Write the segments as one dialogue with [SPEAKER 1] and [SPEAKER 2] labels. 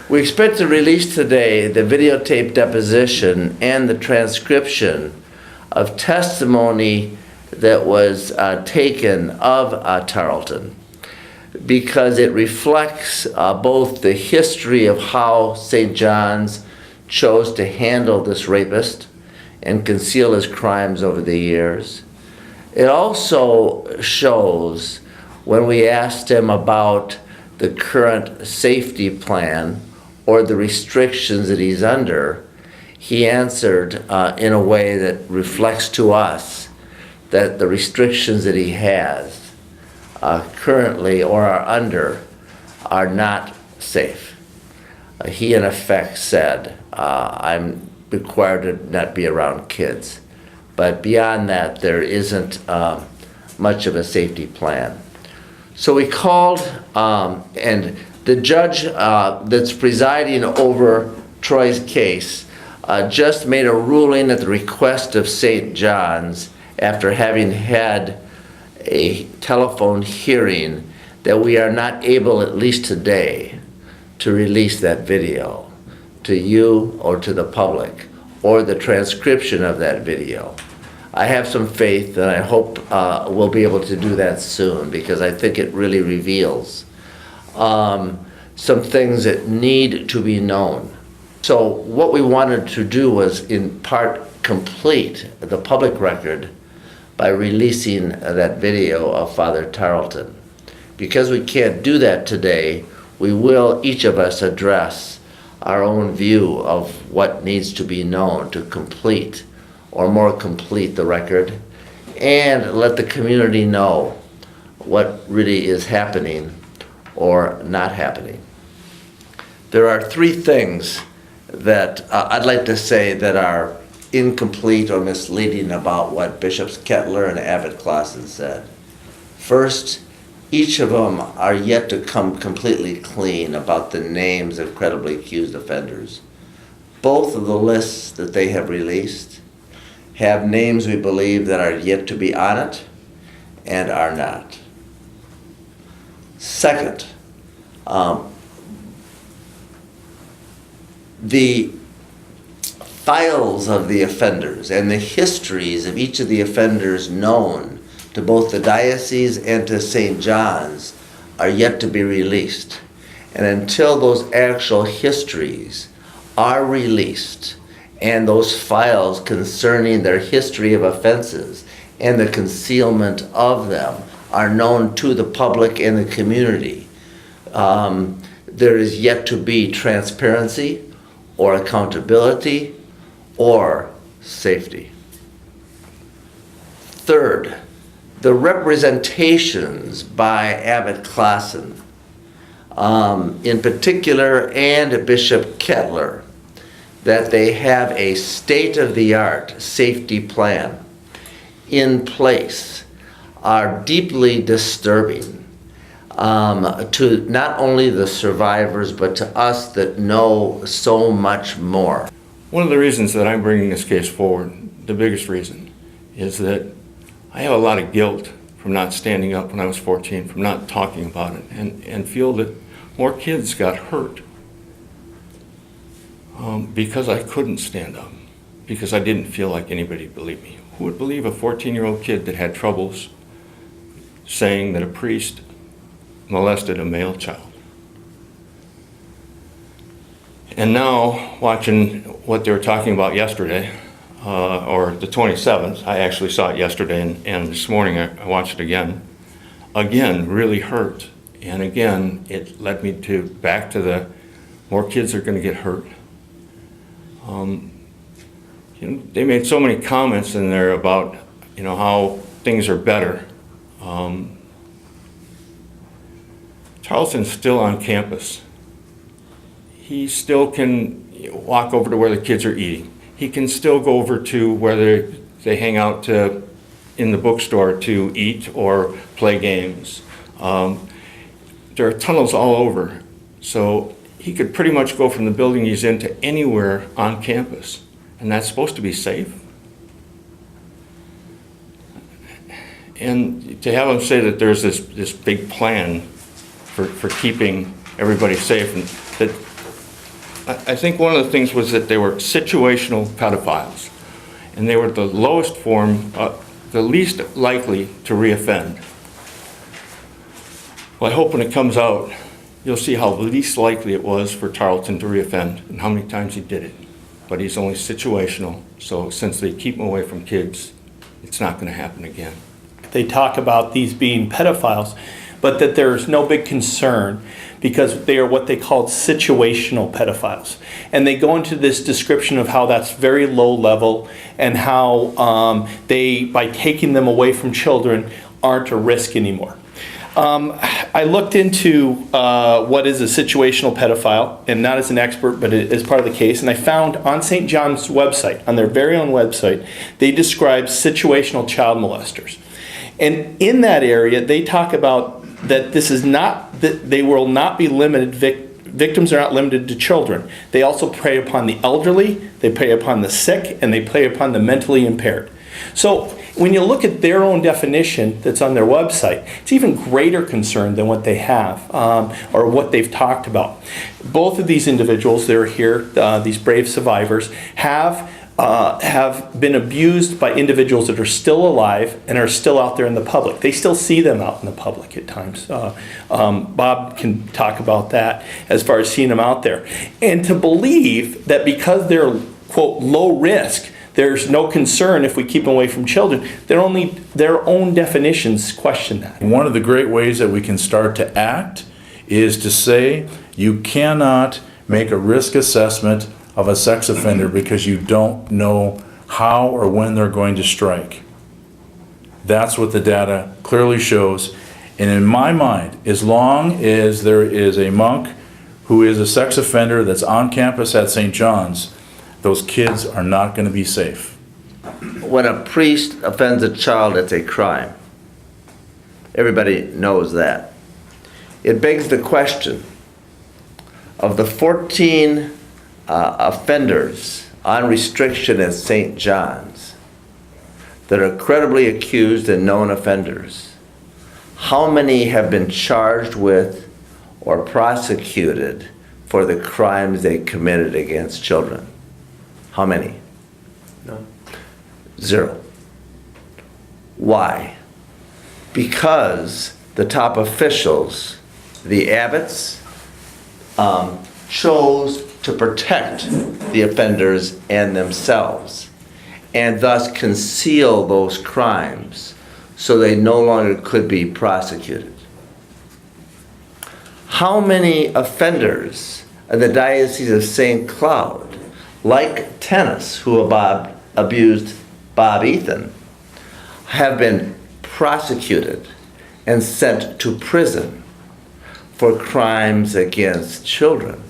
[SPEAKER 1] We expect to release today the videotape deposition and the transcription of testimony that was taken of Tarleton, because it reflects both the history of how St. John's chose to handle this rapist and conceal his crimes over the years. It also shows, when we asked him about the current safety plan or the restrictions that he's under, he answered in a way that reflects to us that the restrictions that he has currently or are under are not safe. He in effect said, I'm required to not be around kids. But beyond that, there isn't much of a safety plan. So we called, and the judge that's presiding over Troy's case just made a ruling at the request of St. John's after having had a telephone hearing that we are not able, at least today, to release that video to you or to the public, or the transcription of that video. I have some faith, and I hope we'll be able to do that soon, because I think it really reveals some things that need to be known. So what we wanted to do was, in part, complete the public record by releasing that video of Father Tarleton. Because we can't do that today, we will, each of us, address our own view of what needs to be known to complete or more complete the record, and let the community know what really is happening or not happening. There are three things that I'd like to say that are incomplete or misleading about what Bishops Kettler and Abbot Klassen said. First, each of them are yet to come completely clean about the names of credibly accused offenders. Both of the lists that they have released have names we believe that are yet to be on it and are not. Second, the files of the offenders and the histories of each of the offenders known to both the diocese and to St. John's are yet to be released. And until those actual histories are released, and those files concerning their history of offenses and the concealment of them are known to the public and the community, there is yet to be transparency or accountability or safety. Third, the representations by Abbot Klassen, in particular, and Bishop Kettler, that they have a state-of-the-art safety plan in place, are deeply disturbing to not only the survivors, but to us that know so much more.
[SPEAKER 2] One of the reasons that I'm bringing this case forward, the biggest reason, is that I have a lot of guilt from not standing up when I was 14, from not talking about it, and feel that more kids got hurt because I couldn't stand up, because I didn't feel like anybody believed me. Who would believe a 14-year-old kid that had troubles saying that a priest molested a male child? And now, watching what they were talking about yesterday, or the 27th, I actually saw it yesterday, and this morning I watched it again, really hurt. And again, it led me back to the more kids are going to get hurt. They made so many comments in there about, how things are better. Tarleton's still on campus. He still can walk over to where the kids are eating. He can still go over to where they hang out in the bookstore to eat or play games. There are tunnels all over. So he could pretty much go from the building he's in to anywhere on campus. And that's supposed to be safe. And to have him say that there's this big plan for keeping everybody safe, and that I think one of the things was that they were situational pedophiles, and they were the lowest form, the least likely to reoffend. Well, I hope when it comes out, you'll see how least likely it was for Tarleton to reoffend and how many times he did it. But he's only situational, so since they keep him away from kids, it's not going to happen again.
[SPEAKER 3] They talk about these being pedophiles, but that there's no big concern because they are what they call situational pedophiles. And they go into this description of how that's very low level and how they, by taking them away from children, aren't a risk anymore. I looked into what is a situational pedophile, and not as an expert, but as part of the case, and I found on St. John's website, on their very own website, they describe situational child molesters. And in that area, they talk about that this is not, that they will not be limited, victims are not limited to children. They also prey upon the elderly, they prey upon the sick, and they prey upon the mentally impaired. So when you look at their own definition that's on their website, it's even greater concern than what they have or what they've talked about. Both of these individuals that are here, these brave survivors, have been abused by individuals that are still alive and are still out there in the public. They still see them out in the public at times. Bob can talk about that as far as seeing them out there. And to believe that because they're, quote, low risk, there's no concern if we keep them away from children, their own definitions question that.
[SPEAKER 4] One of the great ways that we can start to act is to say you cannot make a risk assessment of a sex offender because you don't know how or when they're going to strike. That's what the data clearly shows. And in my mind, as long as there is a monk who is a sex offender that's on campus at St. John's, those kids are not going to be safe.
[SPEAKER 1] When a priest offends a child, it's a crime. Everybody knows that. It begs the question of the 14 offenders on restriction at St. John's that are credibly accused and known offenders. How many have been charged with or prosecuted for the crimes they committed against children? How many?
[SPEAKER 3] No.
[SPEAKER 1] 0. Why? Because the top officials, the abbots, chose to protect the offenders and themselves, and thus conceal those crimes so they no longer could be prosecuted. How many offenders in the Diocese of St. Cloud, like Tennis, who abused Bob Ethan, have been prosecuted and sent to prison for crimes against children?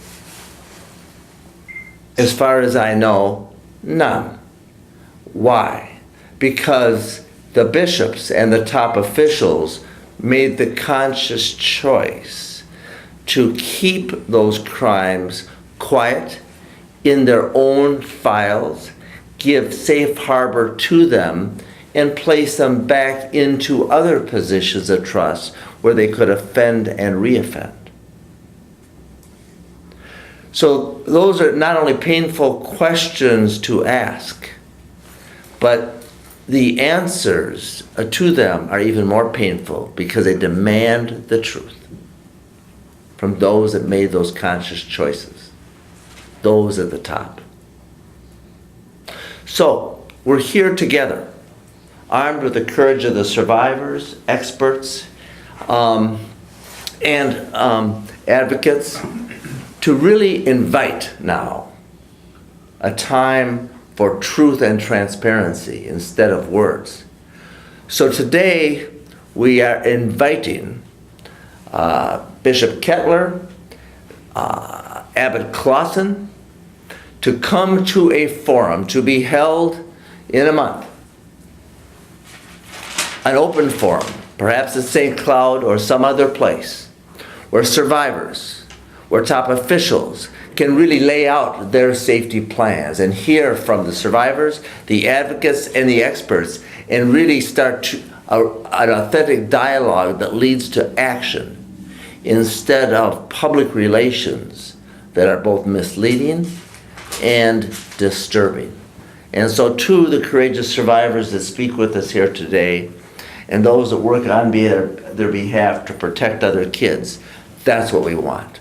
[SPEAKER 1] As far as I know, none. Why? Because the bishops and the top officials made the conscious choice to keep those crimes quiet in their own files, give safe harbor to them, and place them back into other positions of trust where they could offend and reoffend. So those are not only painful questions to ask, but the answers to them are even more painful because they demand the truth from those that made those conscious choices, those at the top. So we're here together, armed with the courage of the survivors, experts, and advocates, to really invite now a time for truth and transparency instead of words. So today we are inviting Bishop Kettler, Abbot Klassen, to come to a forum to be held in a month. An open forum, perhaps at St. Cloud or some other place, where survivors, where top officials can really lay out their safety plans and hear from the survivors, the advocates, and the experts, and really start an authentic dialogue that leads to action instead of public relations that are both misleading and disturbing. And so to the courageous survivors that speak with us here today, and those that work on their behalf to protect other kids, that's what we want.